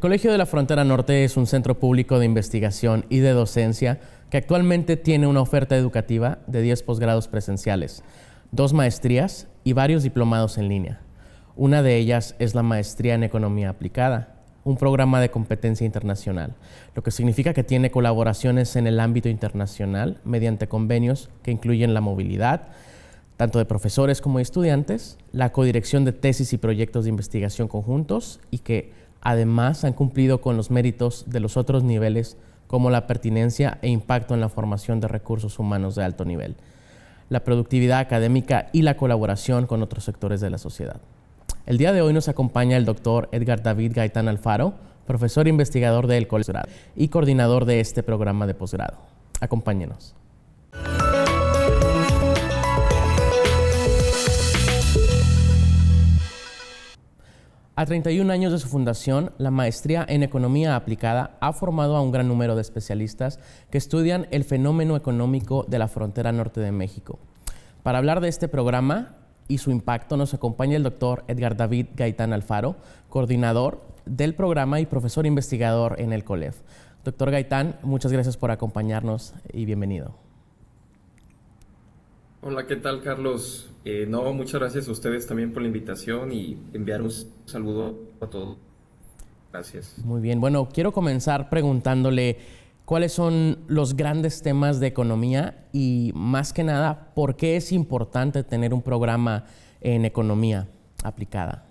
Colegio de la Frontera Norte es un centro público de investigación y de docencia que actualmente tiene una oferta educativa de 10 posgrados presenciales, 2 maestrías y varios diplomados en línea. Una de ellas es la Maestría en Economía Aplicada, un programa de competencia internacional, lo que significa que tiene colaboraciones en el ámbito internacional mediante convenios que incluyen la movilidad, tanto de profesores como de estudiantes, la codirección de tesis y proyectos de investigación conjuntos y que además han cumplido con los méritos de los otros niveles como la pertinencia e impacto en la formación de recursos humanos de alto nivel, la productividad académica y la colaboración con otros sectores de la sociedad. El día de hoy nos acompaña el doctor Edgar David Gaitán Alfaro, profesor investigador del Colegio y coordinador de este programa de posgrado. Acompáñenos. A 31 años de su fundación, la Maestría en Economía Aplicada ha formado a un gran número de especialistas que estudian el fenómeno económico de la frontera norte de México. Para hablar de este programa y su impacto, nos acompaña el doctor Edgar David Gaitán Alfaro, coordinador del programa y profesor investigador en el COLEF. Doctor Gaitán, muchas gracias por acompañarnos y bienvenido. Hola, ¿qué tal, Carlos? Muchas gracias a ustedes también por la invitación y enviar un saludo a todos. Gracias. Muy bien, bueno, quiero comenzar preguntándole cuáles son los grandes temas de economía y, más que nada, por qué es importante tener un programa en economía aplicada.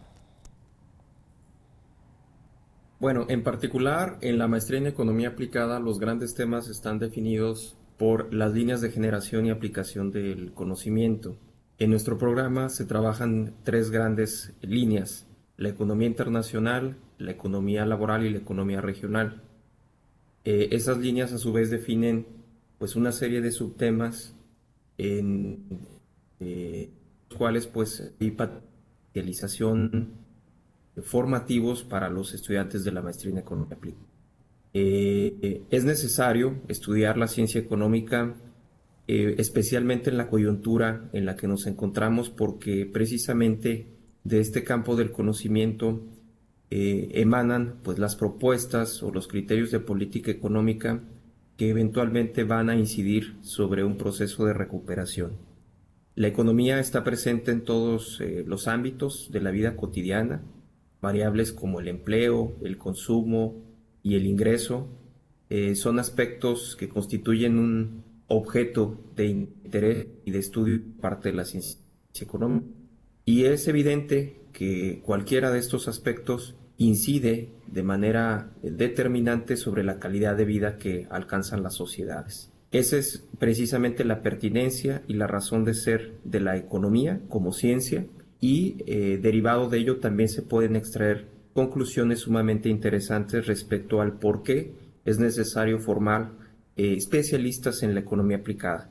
Bueno, en particular, en la maestría en economía aplicada, los grandes temas están definidos por las líneas de generación y aplicación del conocimiento. En nuestro programa se trabajan 3 grandes líneas: la economía internacional, la economía laboral y la economía regional. Esas líneas a su vez definen pues una serie de subtemas en los cuales pues hay especialización formativos para los estudiantes de la maestría en economía aplicada. Es necesario estudiar la ciencia económica, especialmente en la coyuntura en la que nos encontramos, porque precisamente de este campo del conocimiento emanan pues las propuestas o los criterios de política económica que eventualmente van a incidir sobre un proceso de recuperación. La economía está presente en todos los ámbitos de la vida cotidiana, variables como el empleo, el consumo y el ingreso son aspectos que constituyen un objeto de interés y de estudio por parte de la ciencia económica. Y es evidente que cualquiera de estos aspectos incide de manera determinante sobre la calidad de vida que alcanzan las sociedades. Esa es precisamente la pertinencia y la razón de ser de la economía como ciencia, y derivado de ello también se pueden extraer conclusiones sumamente interesantes respecto al por qué es necesario formar especialistas en la economía aplicada.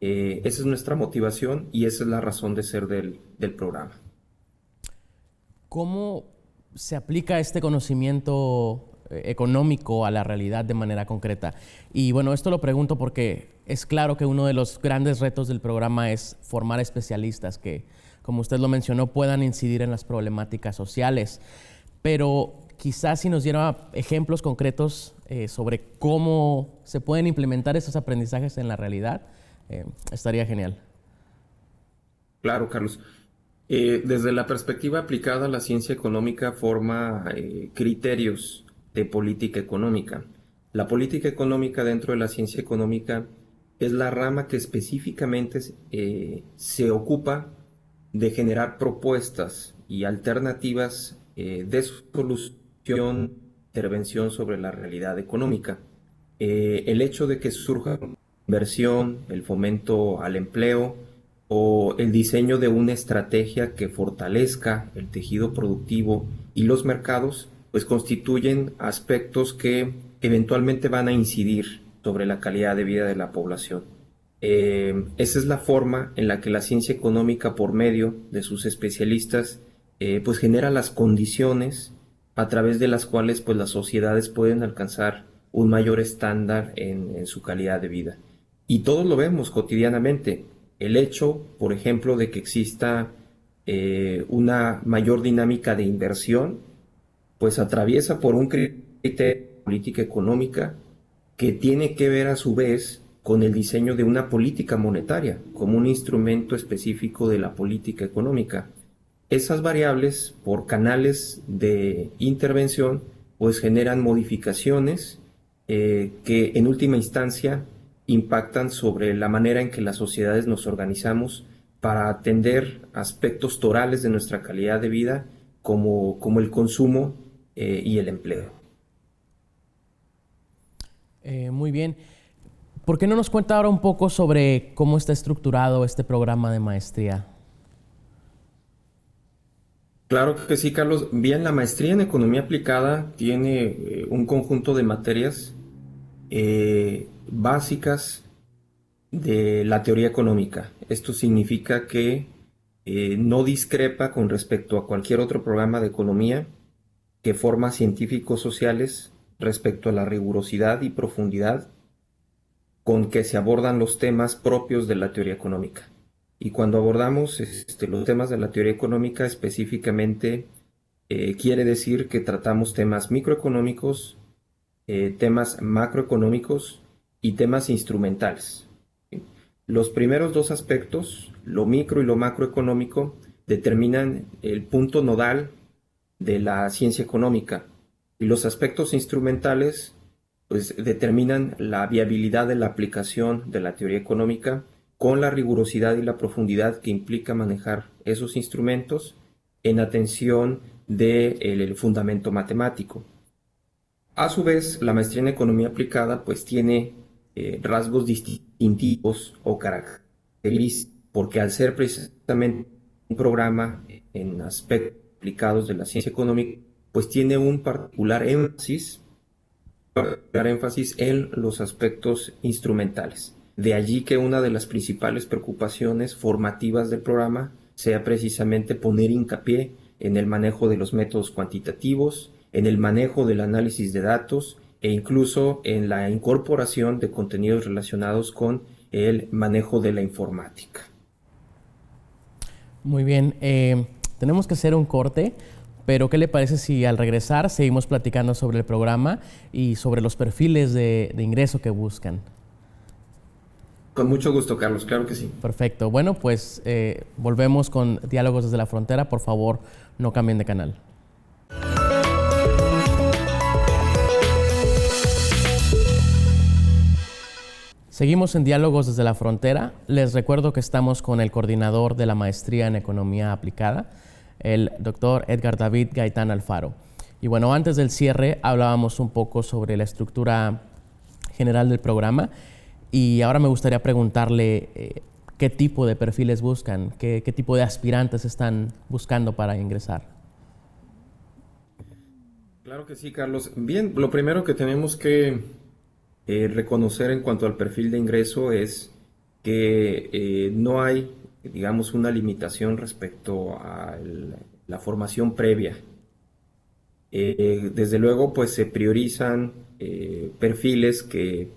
Esa es nuestra motivación y esa es la razón de ser del programa. ¿Cómo se aplica este conocimiento económico a la realidad de manera concreta? Y bueno, esto lo pregunto porque es claro que uno de los grandes retos del programa es formar especialistas que, como usted lo mencionó, puedan incidir en las problemáticas sociales. Pero quizás si nos diera ejemplos concretos sobre cómo se pueden implementar esos aprendizajes en la realidad, estaría genial. Claro, Carlos. Desde la perspectiva aplicada, la ciencia económica forma criterios de política económica. La política económica dentro de la ciencia económica es la rama que específicamente se ocupa de generar propuestas y alternativas de solución, intervención sobre la realidad económica. El hecho de que surja inversión, el fomento al empleo o el diseño de una estrategia que fortalezca el tejido productivo y los mercados, pues constituyen aspectos que eventualmente van a incidir sobre la calidad de vida de la población. Esa es la forma en la que la ciencia económica, por medio de sus especialistas, pues genera las condiciones a través de las cuales pues las sociedades pueden alcanzar un mayor estándar en su calidad de vida. Y todos lo vemos cotidianamente. El hecho, por ejemplo, de que exista una mayor dinámica de inversión pues atraviesa por un criterio de política económica que tiene que ver a su vez con el diseño de una política monetaria como un instrumento específico de la política económica. Esas variables, por canales de intervención, pues generan modificaciones que en última instancia impactan sobre la manera en que las sociedades nos organizamos para atender aspectos torales de nuestra calidad de vida como el consumo y el empleo. Muy bien. ¿Por qué no nos cuenta ahora un poco sobre cómo está estructurado este programa de maestría? Claro que sí, Carlos. Bien, la maestría en economía aplicada tiene un conjunto de materias básicas de la teoría económica. Esto significa que no discrepa con respecto a cualquier otro programa de economía que forma científicos sociales respecto a la rigurosidad y profundidad con que se abordan los temas propios de la teoría económica. Y cuando abordamos los temas de la teoría económica específicamente, quiere decir que tratamos temas microeconómicos, temas macroeconómicos y temas instrumentales. Los primeros dos aspectos, lo micro y lo macroeconómico, determinan el punto nodal de la ciencia económica, y los aspectos instrumentales pues determinan la viabilidad de la aplicación de la teoría económica con la rigurosidad y la profundidad que implica manejar esos instrumentos en atención del fundamento matemático. A su vez, la maestría en economía aplicada pues tiene rasgos distintivos o características, porque al ser precisamente un programa en aspectos aplicados de la ciencia económica, pues tiene un particular énfasis en los aspectos instrumentales. De allí que una de las principales preocupaciones formativas del programa sea precisamente poner hincapié en el manejo de los métodos cuantitativos, en el manejo del análisis de datos e incluso en la incorporación de contenidos relacionados con el manejo de la informática. Muy bien, tenemos que hacer un corte, pero ¿qué le parece si al regresar seguimos platicando sobre el programa y sobre los perfiles de ingreso que buscan? Con mucho gusto, Carlos, claro que sí. Perfecto. Bueno, pues volvemos con Diálogos desde la Frontera. Por favor, no cambien de canal. Seguimos en Diálogos desde la Frontera. Les recuerdo que estamos con el coordinador de la Maestría en Economía Aplicada, el doctor Edgar David Gaitán Alfaro. Y bueno, antes del cierre hablábamos un poco sobre la estructura general del programa y ahora me gustaría preguntarle qué tipo de perfiles buscan, qué tipo de aspirantes están buscando para ingresar. Claro que sí, Carlos. Bien, lo primero que tenemos que reconocer en cuanto al perfil de ingreso es que no hay, digamos, una limitación respecto a la formación previa. Desde luego, pues se priorizan perfiles que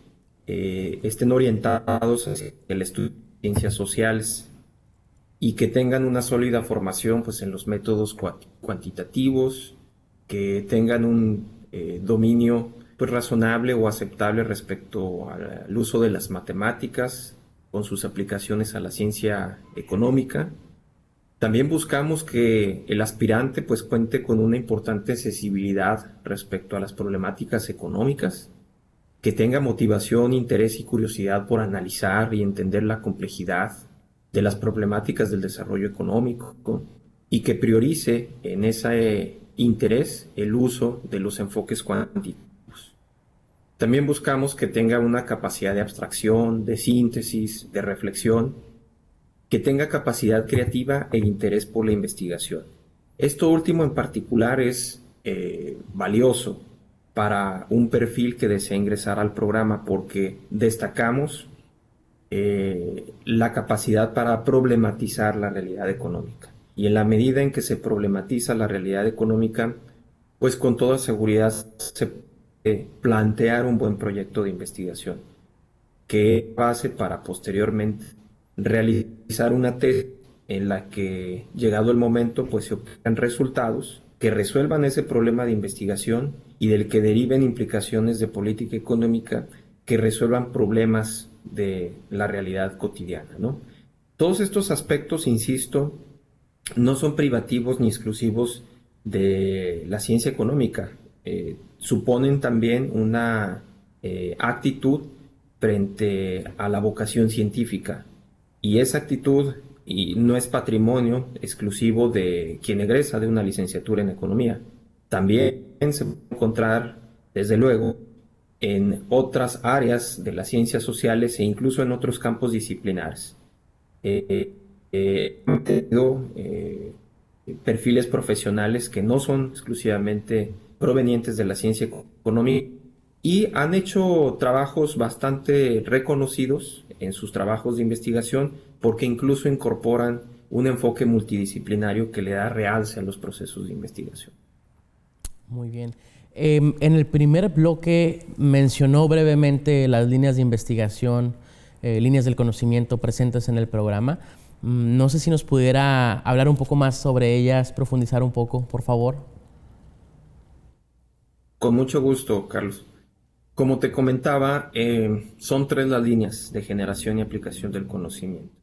estén orientados hacia el estudio de ciencias sociales y que tengan una sólida formación pues, en los métodos cuantitativos, que tengan un dominio pues, razonable o aceptable respecto al uso de las matemáticas con sus aplicaciones a la ciencia económica. También buscamos que el aspirante pues, cuente con una importante sensibilidad respecto a las problemáticas económicas, que tenga motivación, interés y curiosidad por analizar y entender la complejidad de las problemáticas del desarrollo económico y que priorice en ese interés el uso de los enfoques cuantitativos. También buscamos que tenga una capacidad de abstracción, de síntesis, de reflexión, que tenga capacidad creativa e interés por la investigación. Esto último en particular es valioso para un perfil que desea ingresar al programa porque destacamos la capacidad para problematizar la realidad económica. Y en la medida en que se problematiza la realidad económica, pues con toda seguridad se puede plantear un buen proyecto de investigación que base para posteriormente realizar una tesis en la que, llegado el momento, pues se obtengan resultados que resuelvan ese problema de investigación y del que deriven implicaciones de política económica que resuelvan problemas de la realidad cotidiana, ¿no? Todos estos aspectos, insisto, no son privativos ni exclusivos de la ciencia económica. Suponen también una actitud frente a la vocación científica. Y esa actitud no es patrimonio exclusivo de quien egresa de una licenciatura en economía. También se puede encontrar, desde luego, en otras áreas de las ciencias sociales e incluso en otros campos disciplinares. Han tenido perfiles profesionales que no son exclusivamente provenientes de la ciencia económica y han hecho trabajos bastante reconocidos en sus trabajos de investigación porque incluso incorporan un enfoque multidisciplinario que le da realce a los procesos de investigación. Muy bien. En el primer bloque mencionó brevemente las líneas de investigación, líneas del conocimiento presentes en el programa. No sé si nos pudiera hablar un poco más sobre ellas, profundizar un poco, por favor. Con mucho gusto, Carlos. Como te comentaba, son tres las líneas de generación y aplicación del conocimiento.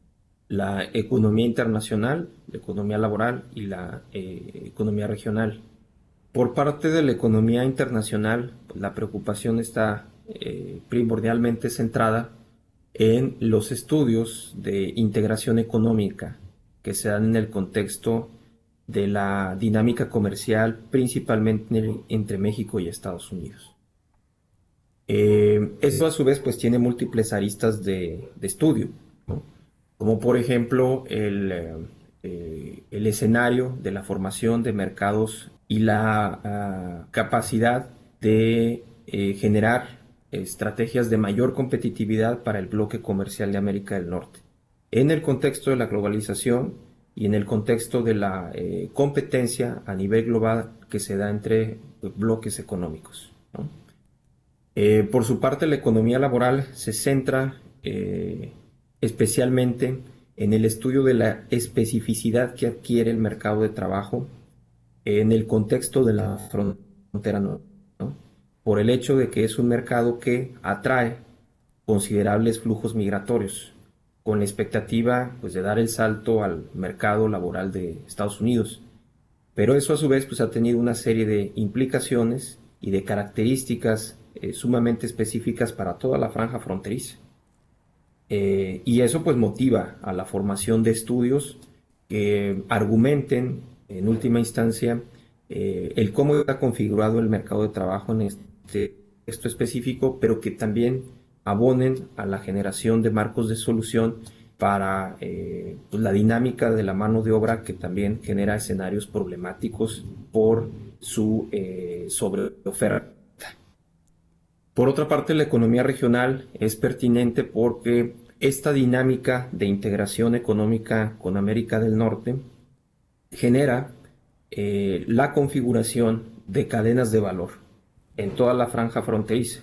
La economía internacional, la economía laboral y la economía regional. Por parte de la economía internacional, la preocupación está primordialmente centrada en los estudios de integración económica que se dan en el contexto de la dinámica comercial, principalmente entre México y Estados Unidos. Esto a su vez pues tiene múltiples aristas de estudio, ¿no? Como por ejemplo el escenario de la formación de mercados y la capacidad de generar estrategias de mayor competitividad para el bloque comercial de América del Norte. En el contexto de la globalización y en el contexto de la competencia a nivel global que se da entre bloques económicos, ¿no? Por su parte, la economía laboral se centra especialmente en el estudio de la especificidad que adquiere el mercado de trabajo en el contexto de la frontera norte, ¿no? Por el hecho de que es un mercado que atrae considerables flujos migratorios, con la expectativa pues, de dar el salto al mercado laboral de Estados Unidos. Pero eso a su vez pues, ha tenido una serie de implicaciones y de características sumamente específicas para toda la franja fronteriza. Y eso pues motiva a la formación de estudios que argumenten en última instancia el cómo está configurado el mercado de trabajo en este contexto específico, pero que también abonen a la generación de marcos de solución para pues la dinámica de la mano de obra que también genera escenarios problemáticos por su sobreoferta. Por otra parte, la economía regional es pertinente porque esta dinámica de integración económica con América del Norte genera la configuración de cadenas de valor en toda la franja fronteriza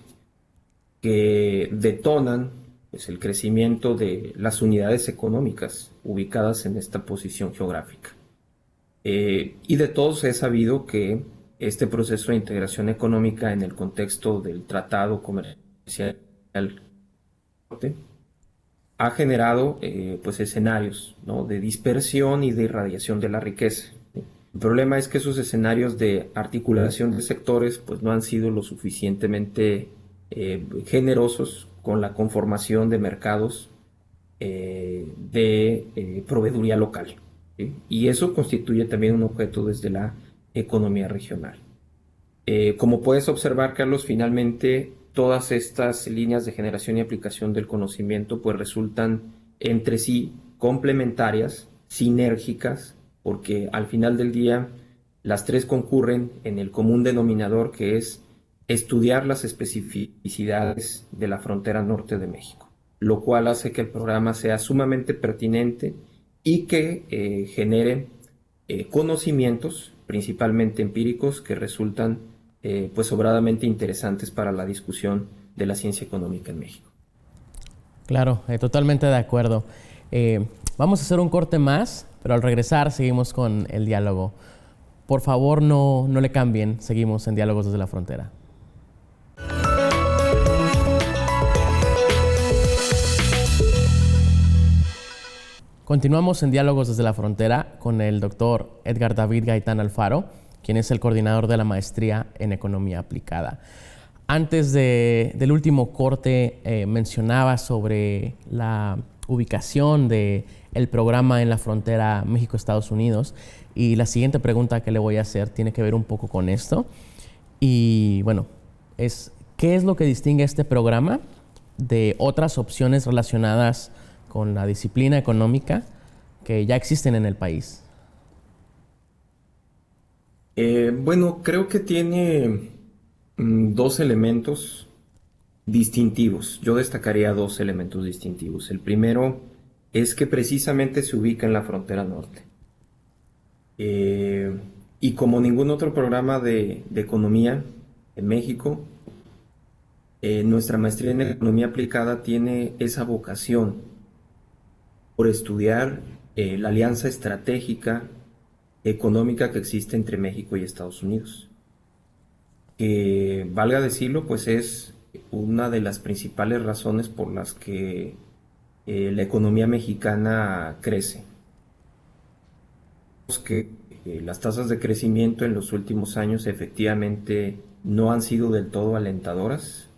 que detonan pues, el crecimiento de las unidades económicas ubicadas en esta posición geográfica. Y de todos he sabido que este proceso de integración económica en el contexto del Tratado Comercial ha generado pues escenarios, ¿no? de dispersión y de irradiación de la riqueza. El problema es que esos escenarios de articulación de sectores pues, no han sido lo suficientemente generosos con la conformación de mercados de proveeduría local, ¿sí? Y eso constituye también un objeto desde la economía regional. Como puedes observar, Carlos, finalmente todas estas líneas de generación y aplicación del conocimiento pues resultan entre sí complementarias, sinérgicas, porque al final del día las tres concurren en el común denominador que es estudiar las especificidades de la frontera norte de México, lo cual hace que el programa sea sumamente pertinente y que genere conocimientos, principalmente empíricos, que resultan pues sobradamente interesantes para la discusión de la ciencia económica en México. Claro, totalmente de acuerdo. Vamos a hacer un corte más, pero al regresar seguimos con el diálogo. Por favor, no le cambien. Seguimos en Diálogos desde la Frontera. Continuamos en Diálogos desde la Frontera con el doctor Edgar David Gaitán Alfaro, quien es el coordinador de la maestría en Economía Aplicada. Antes del último corte mencionaba sobre la ubicación del programa en la frontera México-Estados Unidos, y la siguiente pregunta que le voy a hacer tiene que ver un poco con esto. Y bueno, ¿qué es lo que distingue este programa de otras opciones relacionadas con la disciplina económica que ya existen en el país? Bueno, creo que tiene dos elementos distintivos. Yo destacaría dos elementos distintivos. El primero es que precisamente se ubica en la frontera norte. Y como ningún otro programa de economía en México, nuestra maestría en economía aplicada tiene esa vocación por estudiar la alianza estratégica económica que existe entre México y Estados Unidos. Que, valga decirlo, pues es una de las principales razones por las que la economía mexicana crece. Que las tasas de crecimiento en los últimos años efectivamente no han sido del todo alentadoras,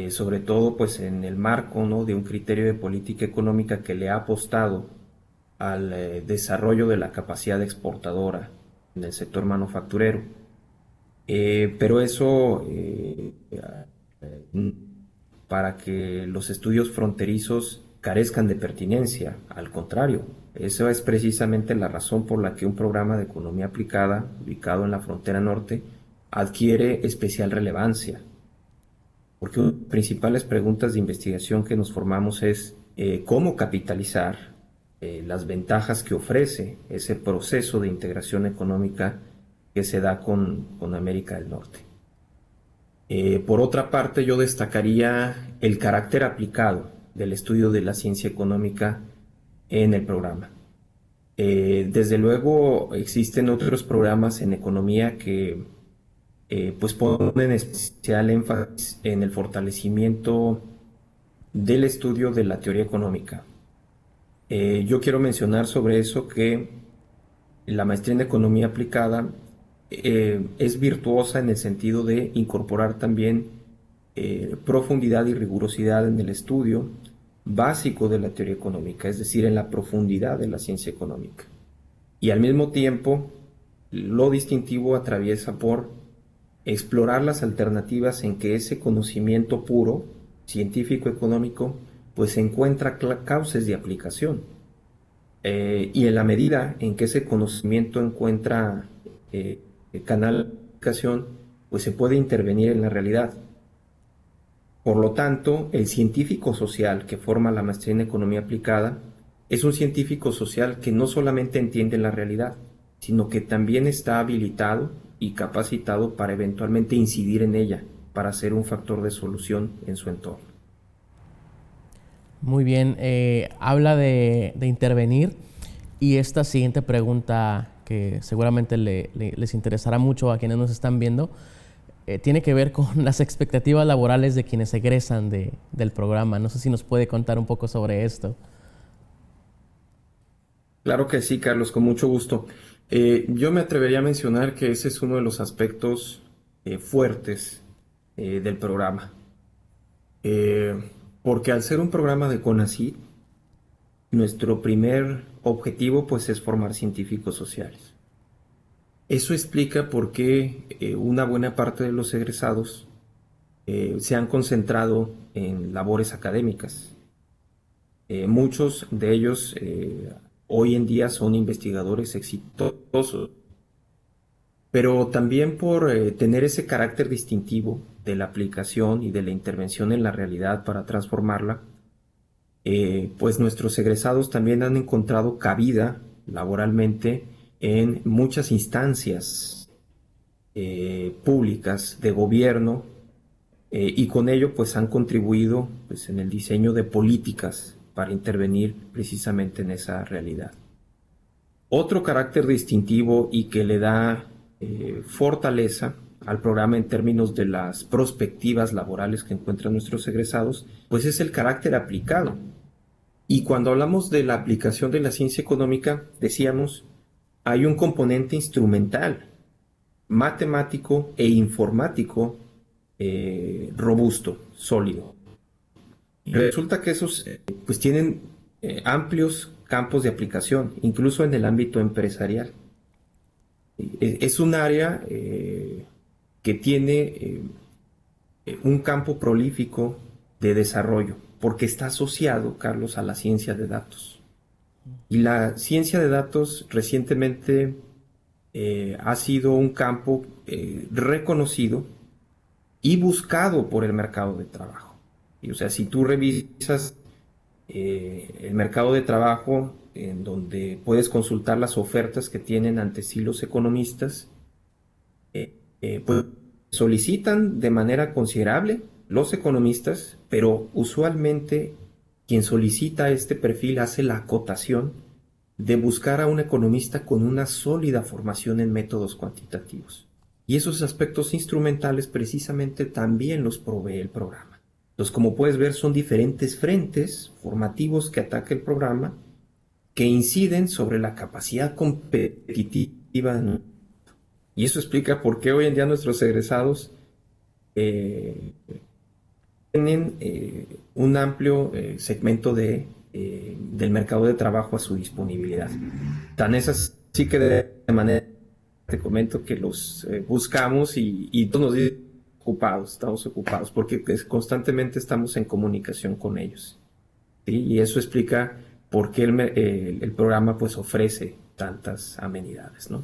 sobre todo pues en el marco, ¿no?, de un criterio de política económica que le ha apostado al desarrollo de la capacidad exportadora en el sector manufacturero. Pero eso para que los estudios fronterizos carezcan de pertinencia. Al contrario, esa es precisamente la razón por la que un programa de economía aplicada ubicado en la frontera norte adquiere especial relevancia. Porque una de las principales preguntas de investigación que nos formamos es cómo capitalizar las ventajas que ofrece ese proceso de integración económica que se da con América del Norte. Por otra parte, yo destacaría el carácter aplicado del estudio de la ciencia económica en el programa. Desde luego existen otros programas en economía que pues ponen especial énfasis en el fortalecimiento del estudio de la teoría económica. Yo quiero mencionar sobre eso que la maestría en economía aplicada es virtuosa en el sentido de incorporar también profundidad y rigurosidad en el estudio básico de la teoría económica, es decir, en la profundidad de la ciencia económica. Y al mismo tiempo, lo distintivo atraviesa por explorar las alternativas en que ese conocimiento puro, científico-económico, pues se encuentra cauces de aplicación. Y en la medida en que ese conocimiento encuentra canal de aplicación, pues se puede intervenir en la realidad. Por lo tanto, el científico social que forma la maestría en economía aplicada es un científico social que no solamente entiende la realidad, sino que también está habilitado y capacitado para eventualmente incidir en ella, para ser un factor de solución en su entorno. Muy bien, habla de intervenir, y esta siguiente pregunta, que seguramente les interesará mucho a quienes nos están viendo, tiene que ver con las expectativas laborales de quienes egresan del programa. No sé si nos puede contar un poco sobre esto. Claro que sí, Carlos, con mucho gusto. Yo me atrevería a mencionar que ese es uno de los aspectos fuertes del programa. Porque al ser un programa de CONACYT, nuestro primer objetivo pues es formar científicos sociales. Eso explica por qué una buena parte de los egresados se han concentrado en labores académicas. Muchos de ellos hoy en día son investigadores exitosos, pero también por tener ese carácter distintivo de la aplicación y de la intervención en la realidad para transformarla, pues nuestros egresados también han encontrado cabida laboralmente en muchas instancias públicas de gobierno, y con ello pues han contribuido pues en el diseño de políticas para intervenir precisamente en esa realidad. Otro carácter distintivo y que le da fortaleza al programa en términos de las perspectivas laborales que encuentran nuestros egresados, pues es el carácter aplicado. Y cuando hablamos de la aplicación de la ciencia económica, decíamos, hay un componente instrumental, matemático e informático robusto, sólido. Y resulta que esos pues tienen amplios campos de aplicación, incluso en el ámbito empresarial. Es un área que tiene un campo prolífico de desarrollo, porque está asociado, Carlos, a la ciencia de datos. Y la ciencia de datos recientemente ha sido un campo reconocido y buscado por el mercado de trabajo. Y, o sea, si tú revisas el mercado de trabajo, en donde puedes consultar las ofertas que tienen ante sí los economistas, pues solicitan de manera considerable los economistas, pero usualmente quien solicita este perfil hace la acotación de buscar a un economista con una sólida formación en métodos cuantitativos. Y esos aspectos instrumentales precisamente también los provee el programa. Entonces, como puedes ver, son diferentes frentes formativos que ataca el programa que inciden sobre la capacidad competitiva. Y eso explica por qué hoy en día nuestros egresados tienen un amplio segmento del mercado de trabajo a su disponibilidad. Tan es así que de manera te comento que los buscamos y todos nos dicen estamos ocupados, porque constantemente estamos en comunicación con ellos, ¿sí? Y eso explica por qué el programa pues ofrece tantas amenidades, ¿no?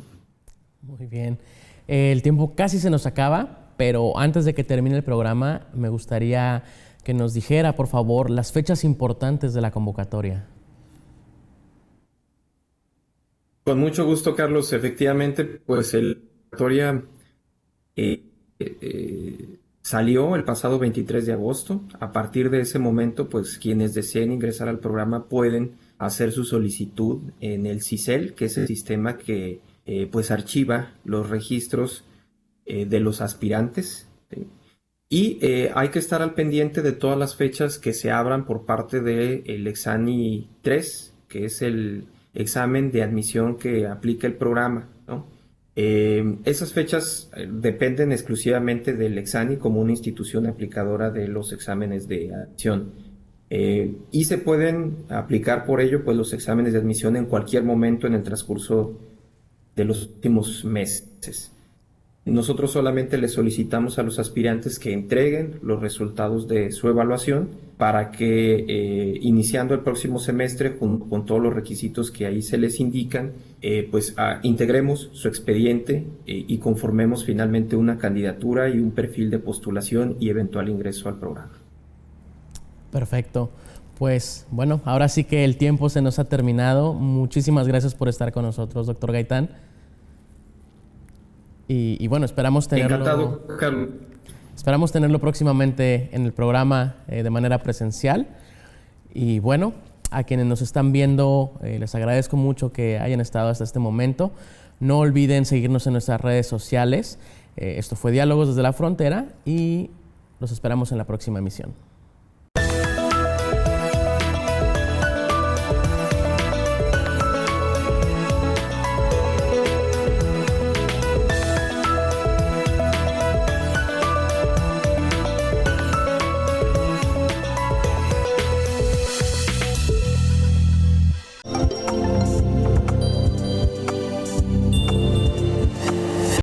Muy bien. El tiempo casi se nos acaba, pero antes de que termine el programa, me gustaría que nos dijera, por favor, las fechas importantes de la convocatoria. Con mucho gusto, Carlos. Efectivamente, pues la convocatoria salió el pasado 23 de agosto. A partir de ese momento, pues quienes deseen ingresar al programa pueden hacer su solicitud en el CISEL, que es el sistema que pues archiva los registros de los aspirantes, ¿sí? Y hay que estar al pendiente de todas las fechas que se abran por parte del Exani 3, que es el examen de admisión que aplica el programa, ¿no? Esas fechas dependen exclusivamente del Exani como una institución aplicadora de los exámenes de admisión. Y se pueden aplicar por ello pues los exámenes de admisión en cualquier momento en el transcurso de los últimos meses. Nosotros solamente les solicitamos a los aspirantes que entreguen los resultados de su evaluación para que iniciando el próximo semestre, con todos los requisitos que ahí se les indican, integremos su expediente y conformemos finalmente una candidatura y un perfil de postulación y eventual ingreso al programa. Perfecto. Pues bueno, ahora sí que el tiempo se nos ha terminado. Muchísimas gracias por estar con nosotros, doctor Gaitán. Y bueno, esperamos tenerlo. Encantado, Carlos. Esperamos tenerlo próximamente en el programa de manera presencial. Y bueno, a quienes nos están viendo, les agradezco mucho que hayan estado hasta este momento. No olviden seguirnos en nuestras redes sociales. Esto fue Diálogos desde la Frontera y los esperamos en la próxima emisión.